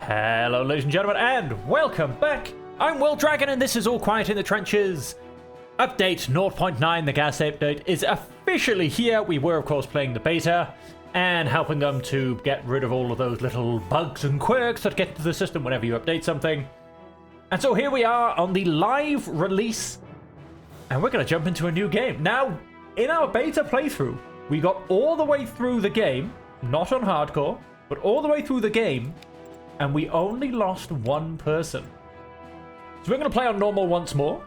Hello, ladies and gentlemen, and welcome back. I'm Will Dragon, and this is All Quiet in the Trenches. Update 0.9, the gas update, is officially here. We were, of course, playing the beta and helping them to get rid of all of those little bugs and quirks that get into the system whenever you update something. And so here we are on the live release, and we're going to jump into a new game. Now, in our beta playthrough, we got all the way through the game, not on hardcore, but all the way through the game, and we only lost one person. So we're going to play on normal once more,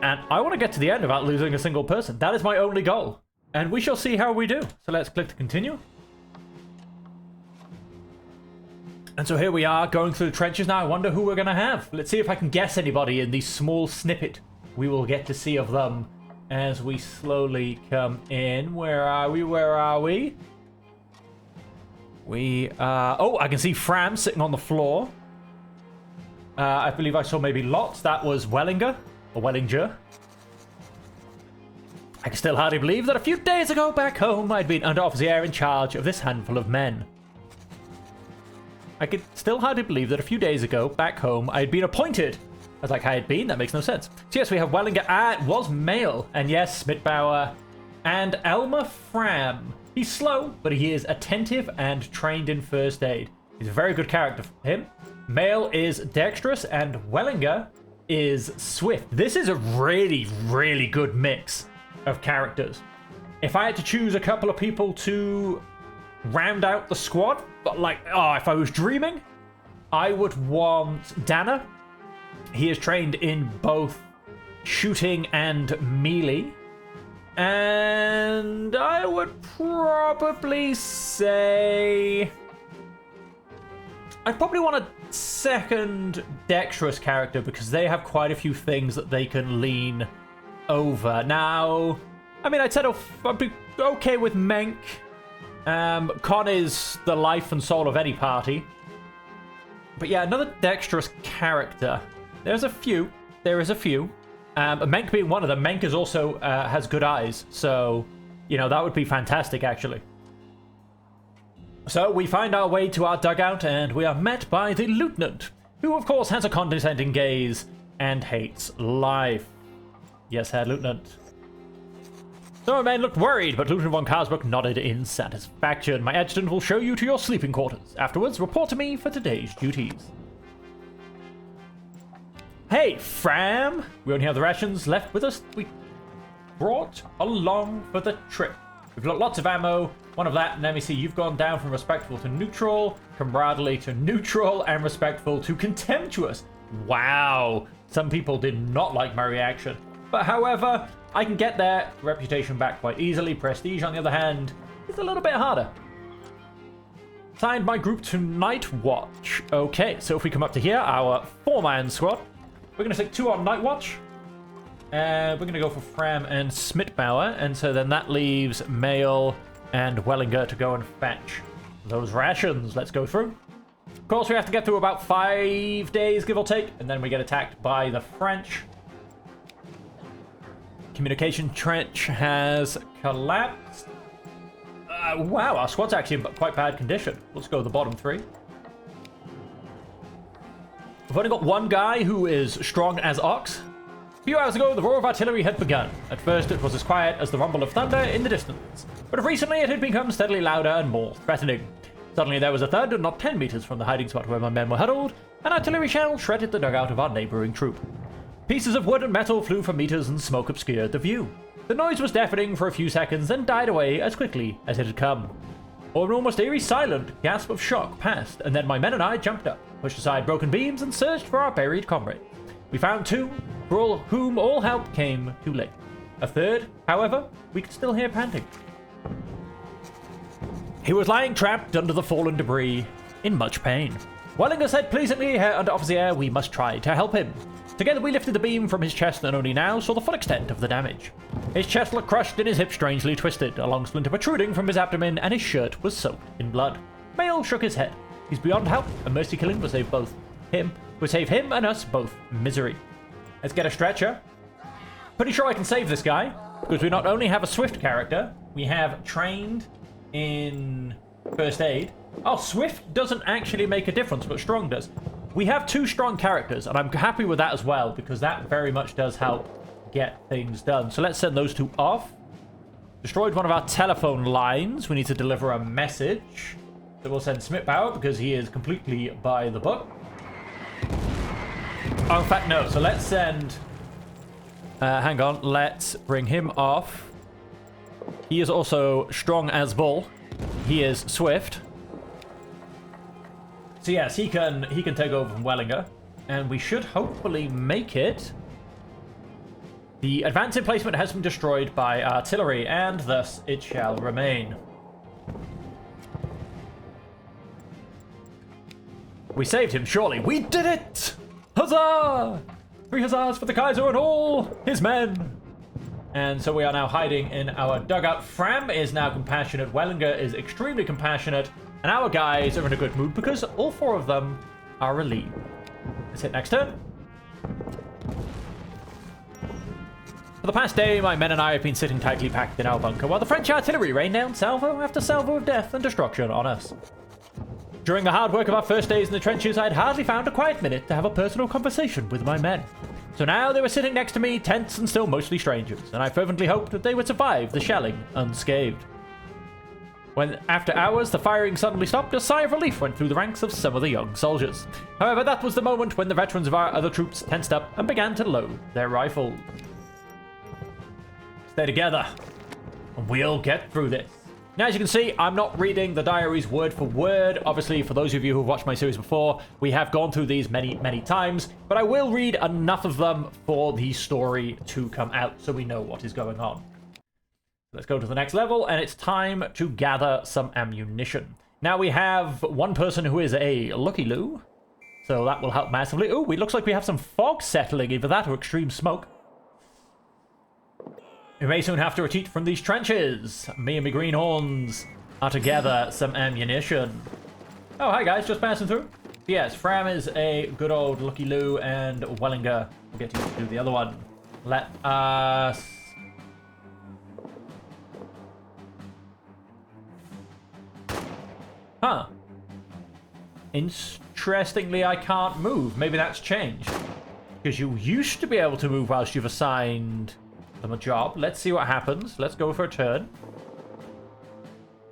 and I want to get to the end without losing a single person. That is my only goal, and we shall see how we do. So let's click to continue. And so here we are going through the trenches now. I wonder who we're going to have. Let's see if I can guess anybody in the small snippet we will get to see of them as we slowly come in. Where are we? Where are we? Oh, I can see Fram sitting on the floor. I believe I saw maybe Lots. That was Wellinger, or Wellinger. I can still hardly believe that a few days ago back home I'd been under officer in charge of this handful of men. I could still hardly believe that a few days ago back home I'd been appointed. I was like, I had been? That makes no sense. So yes, we have Wellinger. It was male. And yes, Schmidbauer and Elmer Fram. He's slow, but he is attentive and trained in first aid. He's a very good character for him. Male is dexterous, and Wellinger is swift. This is a really, really good mix of characters. If I had to choose a couple of people to round out the squad, but if I was dreaming, I would want Dana. He is trained in both shooting and melee. And I would probably say I'd probably want a second dexterous character because they have quite a few things that they can lean over. Now, I mean, I'd be okay with Menk. Con is the life and soul of any party. But yeah, another dexterous character. There is a few. Menk being one of them. Menk is also has good eyes, so that would be fantastic actually. So we find our way to our dugout, and we are met by the lieutenant, who of course has a condescending gaze and hates life. Yes, Herr Lieutenant. Some of the men looked worried, but Lieutenant von Karsbrook nodded in satisfaction. My adjutant will show you to your sleeping quarters. Afterwards, report to me for today's duties. Hey, Fram! We only have the rations left with us we brought along for the trip. We've got lots of ammo, one of that, and let me see, you've gone down from respectful to neutral, camaraderie to neutral, and respectful to contemptuous. Wow! Some people did not like my reaction. But however, I can get their reputation back quite easily. Prestige, on the other hand, is a little bit harder. Signed my group to Night Watch. Okay, so if we come up to here, our 4-man squad. We're going to stick 2 on Night Watch. We're going to go for Fram and Schmidbauer. And so then that leaves Mail and Wellinger to go and fetch those rations. Let's go through. Of course, we have to get through about 5 days, give or take. And then we get attacked by the French. Communication trench has collapsed. Wow, our squad's actually in quite bad condition. Let's go to the bottom 3. We've only got one guy who is strong as ox. A few hours ago, the roar of artillery had begun. At first, it was as quiet as the rumble of thunder in the distance. But recently, it had become steadily louder and more threatening. Suddenly, there was a thud, not 10 meters from the hiding spot where my men were huddled. An artillery shell shredded the dugout of our neighboring troop. Pieces of wood and metal flew for meters, and smoke obscured the view. The noise was deafening for a few seconds, then died away as quickly as it had come. Or an almost eerie silent gasp of shock passed, and then my men and I jumped up, pushed aside broken beams, and searched for our buried comrade. We found 2, for whom all help came too late. A third, however, we could still hear panting. He was lying trapped under the fallen debris, in much pain. Wellinger said pleasantly, Herr Unteroffizier, we must try to help him. Together we lifted the beam from his chest and only now saw the full extent of the damage. His chest looked crushed and his hip strangely twisted, a long splinter protruding from his abdomen, and his shirt was soaked in blood. Mail shook his head. He's beyond help, and mercy killing would save him and us both misery. Let's get a stretcher. Pretty sure I can save this guy, because we not only have a swift character, we have trained in first aid. Oh, Swift doesn't actually make a difference, but Strong does. We have 2 strong characters, and I'm happy with that as well, because that very much does help get things done. So let's send those 2 off. Destroyed one of our telephone lines. We need to deliver a message. So we'll send Smith out, because he is completely by the book. Oh, in fact, no. So let's send... hang on. Let's bring him off. He is also strong as bull. He is swift. So yes, he can take over from Wellinger, and we should hopefully make it. The advanced emplacement has been destroyed by artillery, and thus it shall remain. We saved him, surely. We did it! Huzzah! 3 huzzahs for the Kaiser and all his men! And so we are now hiding in our dugout. Fram is now compassionate. Wellinger is extremely compassionate. And our guys are in a good mood because all 4 of them are relieved. Let's hit next turn. For the past day, my men and I have been sitting tightly packed in our bunker while the French artillery rained down salvo after salvo of death and destruction on us. During the hard work of our first days in the trenches, I had hardly found a quiet minute to have a personal conversation with my men. So now they were sitting next to me, tense and still mostly strangers, and I fervently hoped that they would survive the shelling unscathed. When, after hours, the firing suddenly stopped, a sigh of relief went through the ranks of some of the young soldiers. However, that was the moment when the veterans of our other troops tensed up and began to load their rifles. Stay together, and we'll get through this. Now, as you can see, I'm not reading the diaries word for word. Obviously, for those of you who've watched my series before, we have gone through these many, many times, but I will read enough of them for the story to come out so we know what is going on. Let's go to the next level, and it's time to gather some ammunition. Now, we have one person who is a Lucky Lou, so that will help massively. Ooh, it looks like we have some fog settling, either that or extreme smoke. We may soon have to retreat from these trenches. Me and my greenhorns are to gather some ammunition. Oh, hi guys, just passing through. Yes, Fram is a good old Lucky Lou, and Wellinger will get you to do the other one. Let us... Huh. Interestingly, I can't move. Maybe that's changed. Because you used to be able to move whilst you've assigned them a job. Let's see what happens. Let's go for a turn.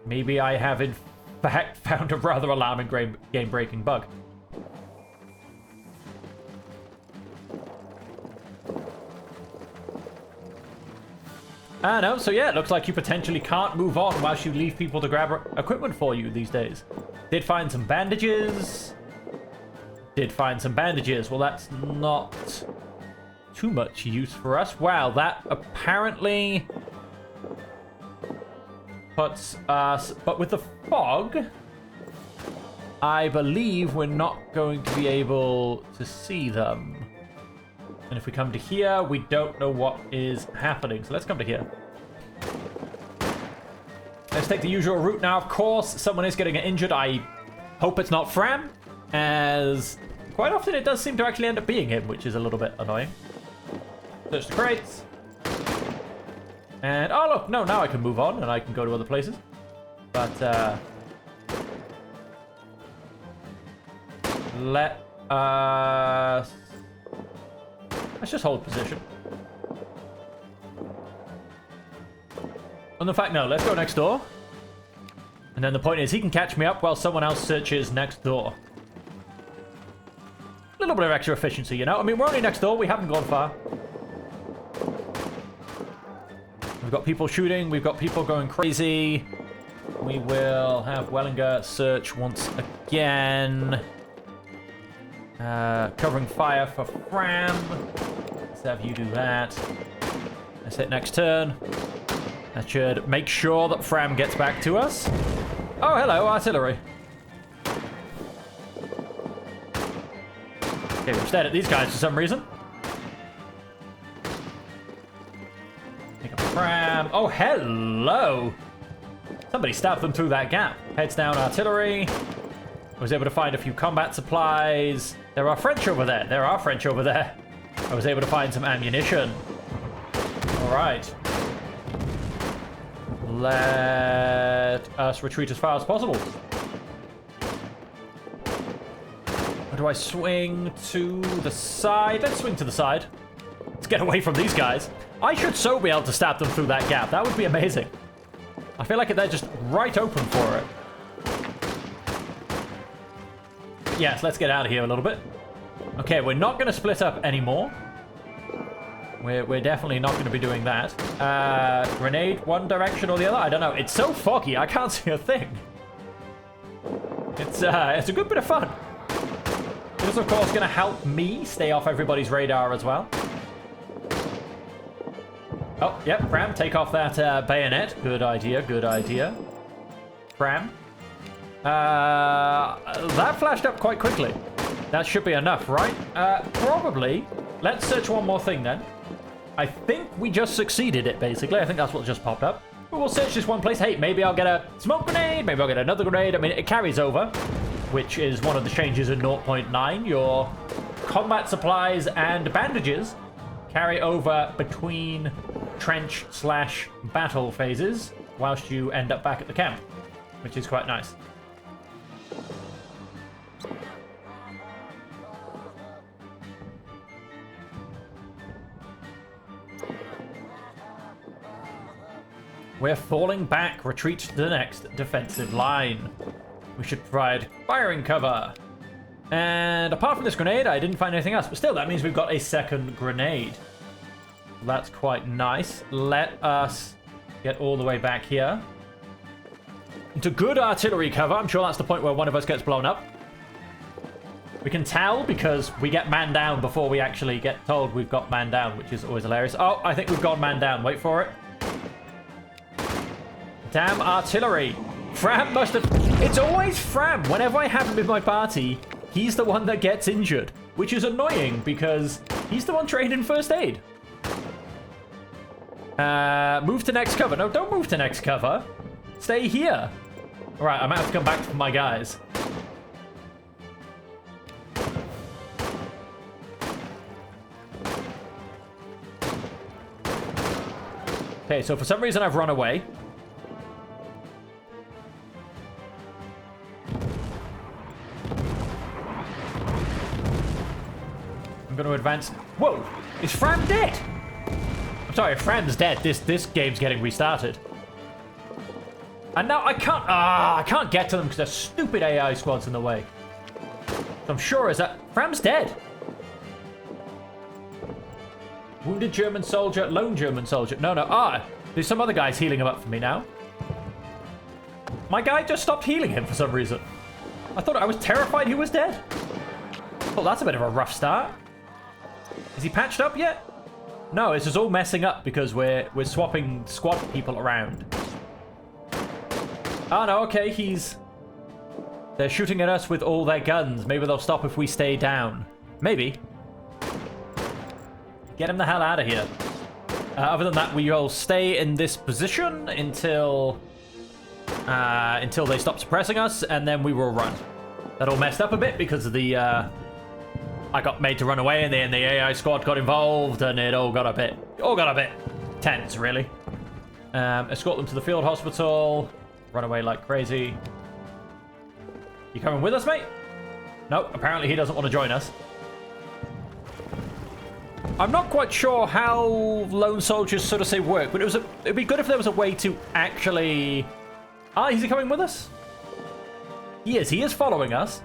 Maybe I have in fact found a rather alarming game-breaking bug. No, so yeah, it looks like you potentially can't move on whilst you leave people to grab equipment for you these days. Did find some bandages. Well, that's not too much use for us. Wow, that apparently puts us... But with the fog, I believe we're not going to be able to see them. And if we come to here, we don't know what is happening. So let's come to here. Let's take the usual route now. Of course, someone is getting injured. I hope it's not Fram, as quite often it does seem to actually end up being him, which is a little bit annoying. Search the crates. And, oh look, no, now I can move on and I can go to other places. But, let us... Let's just hold position. And in fact, no, let's go next door. And then the point is, he can catch me up while someone else searches next door. A little bit of extra efficiency, you know? I mean, we're only next door. We haven't gone far. We've got people shooting. We've got people going crazy. We will have Wellinger search once again. Covering fire for Fram. Let's have you do that. Let's hit next turn. That should make sure that Fram gets back to us. Oh, hello, artillery. Okay, we're stared at these guys for some reason. Pick up Fram. Oh, hello. Somebody stabbed them through that gap. Heads down artillery. I was able to find a few combat supplies. There are French over there. I was able to find some ammunition. All right. Let us retreat as far as possible. Or do I swing to the side? Let's swing to the side. Let's get away from these guys. I should so be able to stab them through that gap. That would be amazing. I feel like they're just right open for it. Yes, let's get out of here a little bit. Okay, we're not going to split up anymore. We're definitely not going to be doing that. Grenade one direction or the other? I don't know. It's so foggy, I can't see a thing. It's a good bit of fun. It's, of course, going to help me stay off everybody's radar as well. Oh, yep, Fram, take off that bayonet. Good idea, good idea. Fram. That flashed up quite quickly. That should be enough, right? Probably. Let's search one more thing then. I think we just succeeded it, basically. I think that's what just popped up. But we'll search this one place. Hey, maybe I'll get a smoke grenade. Maybe I'll get another grenade. I mean, it carries over, which is one of the changes in 0.9. Your combat supplies and bandages carry over between trench/battle phases whilst you end up back at the camp, which is quite nice. We're falling back. Retreat to the next defensive line. We should provide firing cover. And apart from this grenade, I didn't find anything else. But still, that means we've got a second grenade. That's quite nice. Let us get all the way back here. Into good artillery cover. I'm sure that's the point where one of us gets blown up. We can tell because we get man down before we actually get told we've got man down, which is always hilarious. Oh, I think we've gone man down. Wait for it. Damn artillery. Fram must have... It's always Fram. Whenever I have him in my party, he's the one that gets injured, which is annoying because he's the one trained in first aid. Move to next cover. No, don't move to next cover. Stay here. All right, I might have to come back for my guys. Okay, so for some reason I've run away. I'm going to advance. Whoa! Is Fram dead? I'm sorry, if Fram's dead, this game's getting restarted. And now I can't get to them because there's stupid AI squads in the way. So I'm sure is that Fram's dead. Wounded German soldier, lone German soldier. No. There's some other guys healing him up for me now. My guy just stopped healing him for some reason. I was terrified he was dead. Well, that's a bit of a rough start. Is he patched up yet? No, it's just all messing up because we're swapping squad people around. Oh no, okay, they're shooting at us with all their guns. Maybe they'll stop if we stay down. Maybe. Get him the hell out of here. Other than that, we will stay in this position until they stop suppressing us, and then we will run. That all messed up a bit because of the I got made to run away, and then the AI squad got involved, and it all got a bit tense, really. Escort them to the field hospital. Run away like crazy. You coming with us, mate? Nope, apparently he doesn't want to join us. I'm not quite sure how lone soldiers sort of say work, but it'd be good if there was a way to actually... is he coming with us? He is following us.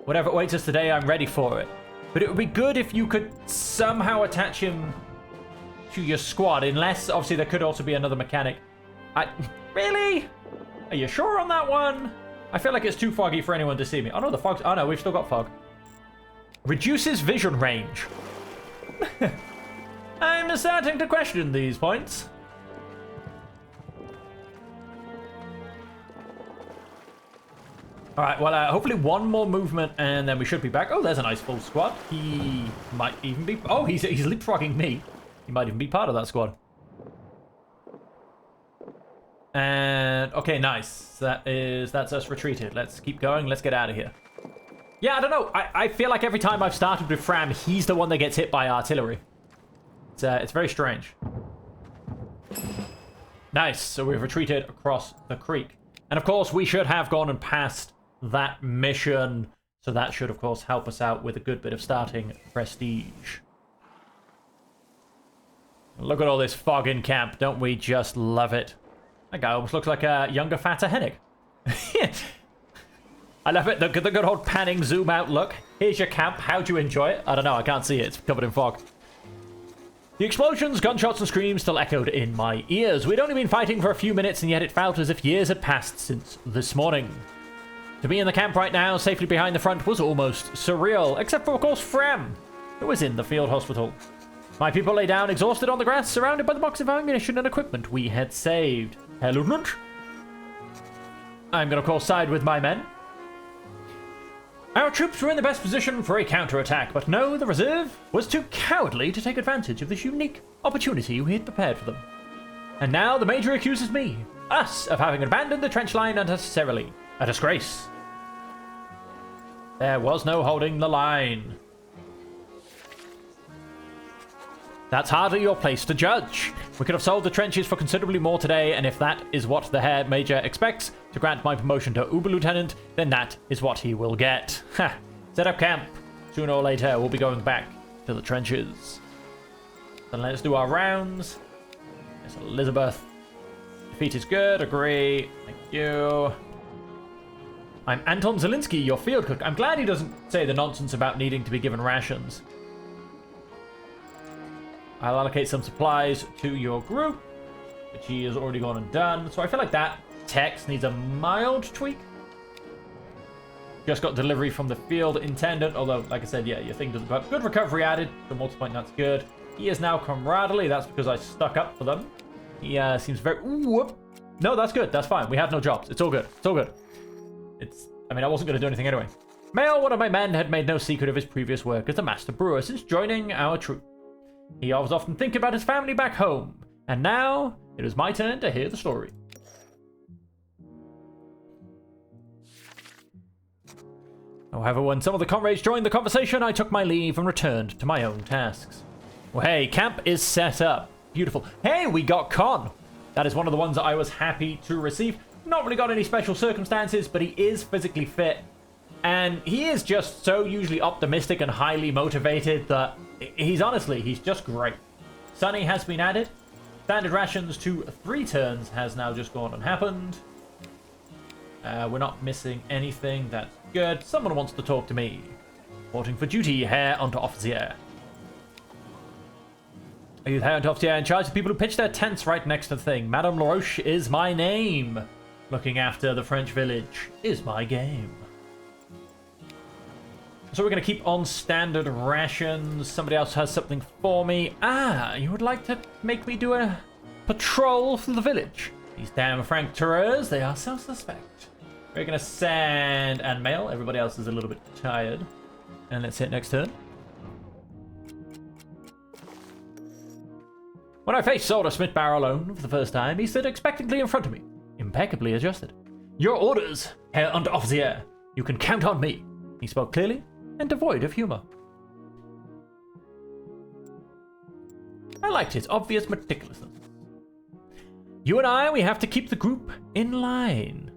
Whatever awaits us today, I'm ready for it. But it would be good if you could somehow attach him to your squad, unless, obviously, there could also be another mechanic. Really? Are you sure on that one? I feel like it's too foggy for anyone to see me. Oh, no, the fog's... Oh, no, we've still got fog. Reduces vision range. I'm starting to question these points. Alright, well, hopefully one more movement and then we should be back. Oh, there's a nice full squad. He might even be... Oh, he's leapfrogging me. He might even be part of that squad. And... Okay, nice. That's us retreated. Let's keep going. Let's get out of here. Yeah, I don't know. I feel like every time I've started with Fram, he's the one that gets hit by artillery. It's very strange. Nice. So we've retreated across the creek. And of course, we should have gone and passed that mission. So that should, of course, help us out with a good bit of starting prestige. Look at all this fog in camp. Don't we just love it? That guy almost looks like a younger, fatter Hennig. I love it. The good old panning zoom out look. Here's your camp. How'd you enjoy it? I don't know. I can't see it. It's covered in fog. The explosions, gunshots, and screams still echoed in my ears. We'd only been fighting for a few minutes, and yet it felt as if years had passed since this morning. To be in the camp right now, safely behind the front, was almost surreal, except for, of course, Fram, who was in the field hospital. My people lay down exhausted on the grass, surrounded by the box of ammunition and equipment we had saved. Herr Lieutenant? I'm going to, of course, side with my men. Our troops were in the best position for a counterattack, but no, the reserve was too cowardly to take advantage of this unique opportunity we had prepared for them. And now the Major accuses me, us, of having abandoned the trench line unnecessarily. A disgrace. There was no holding the line. That's hardly your place to judge. We could have sold the trenches for considerably more today, and if that is what the Herr Major expects to grant my promotion to Uber-Lieutenant, then that is what he will get. Ha! Set up camp. Sooner or later, we'll be going back to the trenches. Then let's do our rounds. Yes, Elizabeth. Defeat is good. Agree. Thank you. I'm Anton Zielinski, your field cook. I'm glad he doesn't say the nonsense about needing to be given rations. I'll allocate some supplies to your group, which he has already gone and done. So I feel like that text needs a mild tweak. Just got delivery from the field intendant, although, like I said, yeah, your thing doesn't have good recovery added. The multi-point, that's good. He is now camaraderie. That's because I stuck up for them. He seems very... Ooh, whoop. No, that's good. That's fine. We have no jobs. It's all good. It's all good. I mean, I wasn't going to do anything anyway. Mail, one of my men, had made no secret of his previous work as a master brewer since joining our troop. He was often thinking about his family back home, and now it is my turn to hear the story. However, when some of the comrades joined the conversation, I took my leave and returned to my own tasks. Well, hey, camp is set up. Beautiful. Hey, we got Con. That is one of the ones that I was happy to receive. Not really got any special circumstances, but he is physically fit. And he is just so usually optimistic and highly motivated that he's just great. Sunny has been added. Standard rations to 3 turns has now just gone and happened. We're not missing anything. That's good. Someone wants to talk to me. Reporting for duty, Herr Unteroffizier. Are you the Herr Unteroffizier in charge of people who pitch their tents right next to the thing? Madame Laroche is my name. Looking after the French village is my game. So we're going to keep on standard rations. Somebody else has something for me. Ah, you would like to make me do a patrol through the village? These damn francs-tireurs, they are so suspect. We're going to send and mail. Everybody else is a little bit tired. And let's hit next turn. When I faced Soldier Smith-Barrow alone for the first time, he stood expectantly in front of me, impeccably adjusted. Your orders, Herr Unteroffizier. You can count on me. He spoke clearly and devoid of humor. I liked his obvious meticulousness. You and we have to keep the group in line.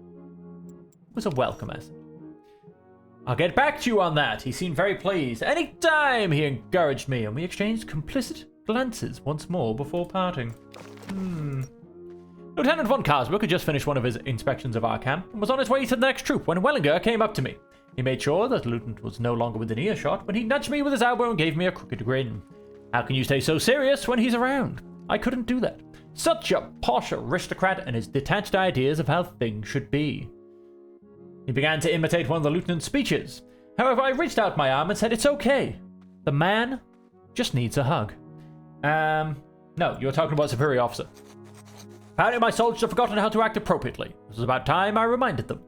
It was a welcome message. I'll get back to you on that. He seemed very pleased. Any time, he encouraged me, and we exchanged complicit glances once more before parting. Lieutenant von Karsberg had just finished one of his inspections of our camp and was on his way to the next troop when Wellinger came up to me. He made sure that the lieutenant was no longer within earshot when he nudged me with his elbow and gave me a crooked grin. How can you stay so serious when he's around? I couldn't do that. Such a posh aristocrat and his detached ideas of how things should be. He began to imitate one of the lieutenant's speeches. However, I reached out my arm and said, it's okay. The man just needs a hug. No, you're talking about superior officer. Apparently my soldiers have forgotten how to act appropriately. It was about time I reminded them.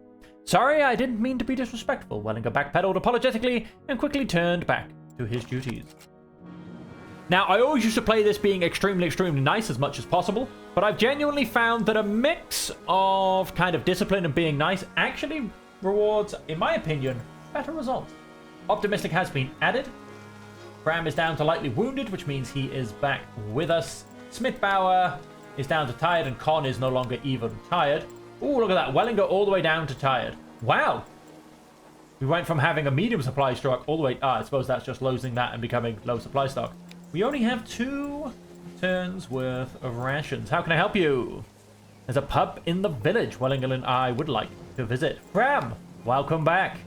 Sorry, I didn't mean to be disrespectful. Wellinger backpedaled apologetically and quickly turned back to his duties. Now, I always used to play this being extremely, extremely nice as much as possible, but I've genuinely found that a mix of kind of discipline and being nice actually rewards, in my opinion, better results. Optimistic has been added. Bram is down to lightly wounded, which means he is back with us. Smith-Bauer is down to tired, and Con is no longer even tired. Ooh, look at that. Wellinger all the way down to tired. Wow. We went from having a medium supply stock all the way... I suppose that's just losing that and becoming low supply stock. We only have 2 turns worth of rations. How can I help you? There's a pub in the village Wellinger and I would like to visit. Fram, welcome back.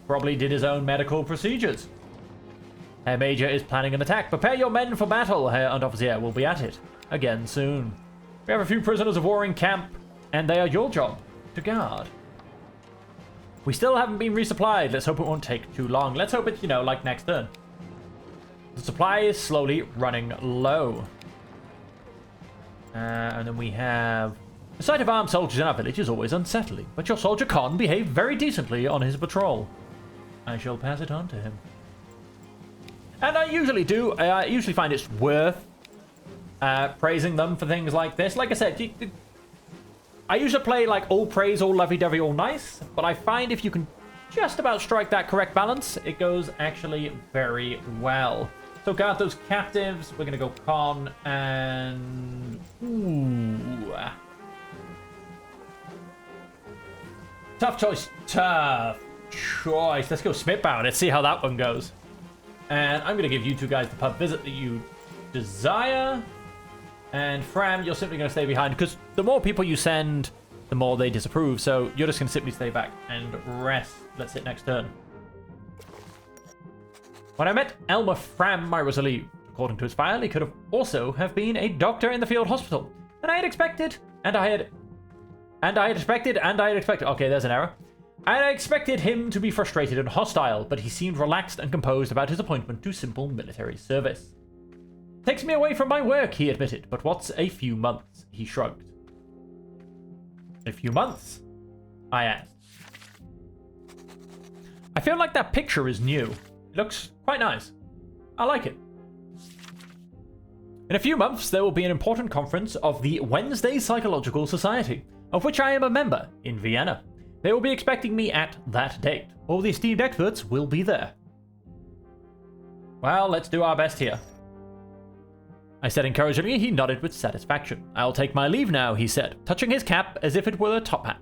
Probably did his own medical procedures. Herr Major is planning an attack. Prepare your men for battle. Herr Unteroffizier will be at it again soon. We have a few prisoners of war in camp, and they are your job to guard. We still haven't been resupplied. Let's hope it won't take too long. Let's hope it's, you know, like next turn. The supply is slowly running low. And then we have... The sight of armed soldiers in our village is always unsettling, but your soldier Con behaved very decently on his patrol. I shall pass it on to him. And I usually do. I usually find it's worth praising them for things like this. Like I said, I usually play like all praise, all lovey-dovey, all nice, but I find if you can just about strike that correct balance, it goes actually very well. So guard those captives. We're going to go Con and... Ooh. Tough choice. Tough choice. Let's go Smithbound. Let's see how that one goes. And I'm going to give you 2 guys the pub visit that you desire. And Fram, you're simply going to stay behind, because the more people you send, the more they disapprove. So you're just going to simply stay back and rest. Let's hit next turn. When I met Elmer Fram, I was relieved. According to his file, he could have also have been a doctor in the field hospital. And I had expected, okay, there's an error. I expected him to be frustrated and hostile, but he seemed relaxed and composed about his appointment to simple military service. Takes me away from my work, he admitted, but what's a few months? He shrugged. A few months? I asked. I feel like that picture is new. It looks quite nice. I like it. In a few months, there will be an important conference of the Wednesday Psychological Society, of which I am a member, in Vienna. They will be expecting me at that date. All the esteemed experts will be there. Well, let's do our best here. I said encouragingly. He nodded with satisfaction. I'll take my leave now, he said, touching his cap as if it were a top hat.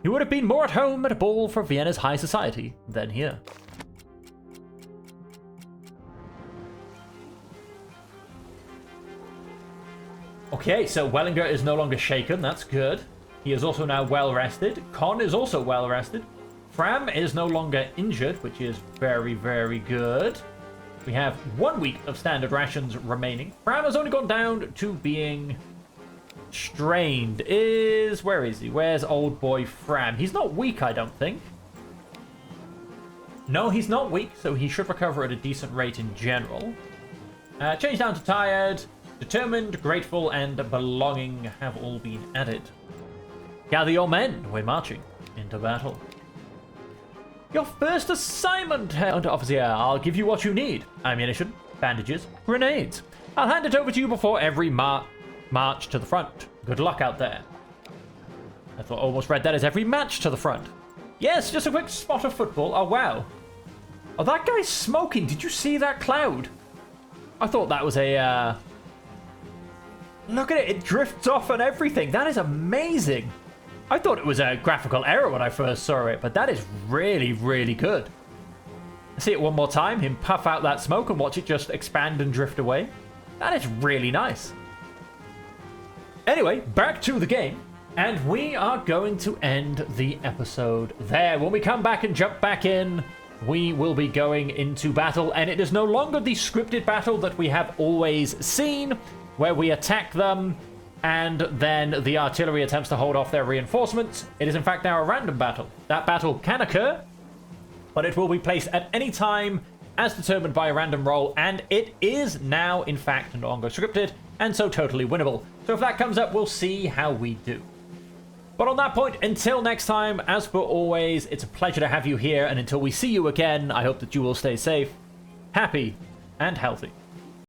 He would have been more at home at a ball for Vienna's high society than here. Okay, so Wellinger is no longer shaken. That's good. He is also now well rested. Con is also well rested. Fram is no longer injured, which is very, very good. We have 1 week of standard rations remaining. Fram has only gone down to being strained. Where is he? Where's old boy Fram? He's not weak, I don't think. No, he's not weak, so he should recover at a decent rate in general. Change down to tired. Determined, grateful, and belonging have all been added. Gather your men. We're marching into battle. Your first assignment, Herr Unteroffizier. I'll give you what you need. Ammunition, bandages, grenades. I'll hand it over to you before every march to the front. Good luck out there. I thought I almost read that as every match to the front. Yes, just a quick spot of football. Oh, wow. Oh, that guy's smoking. Did you see that cloud? I thought that was a... Look at it. It drifts off and everything. That is amazing. I thought it was a graphical error when I first saw it, but that is really, really good. See it one more time, him puff out that smoke and watch it just expand and drift away. That is really nice. Anyway, back to the game, and we are going to end the episode there. When we come back and jump back in, we will be going into battle, and it is no longer the scripted battle that we have always seen, where we attack them, and then the artillery attempts to hold off their reinforcements. It is in fact now a random battle. That battle can occur, but it will be placed at any time as determined by a random roll, and it is now in fact no longer scripted, and so totally winnable. So if that comes up, we'll see how we do. But on that point, until next time, as per always, it's a pleasure to have you here, and until we see you again, I hope that you will stay safe, happy, and healthy.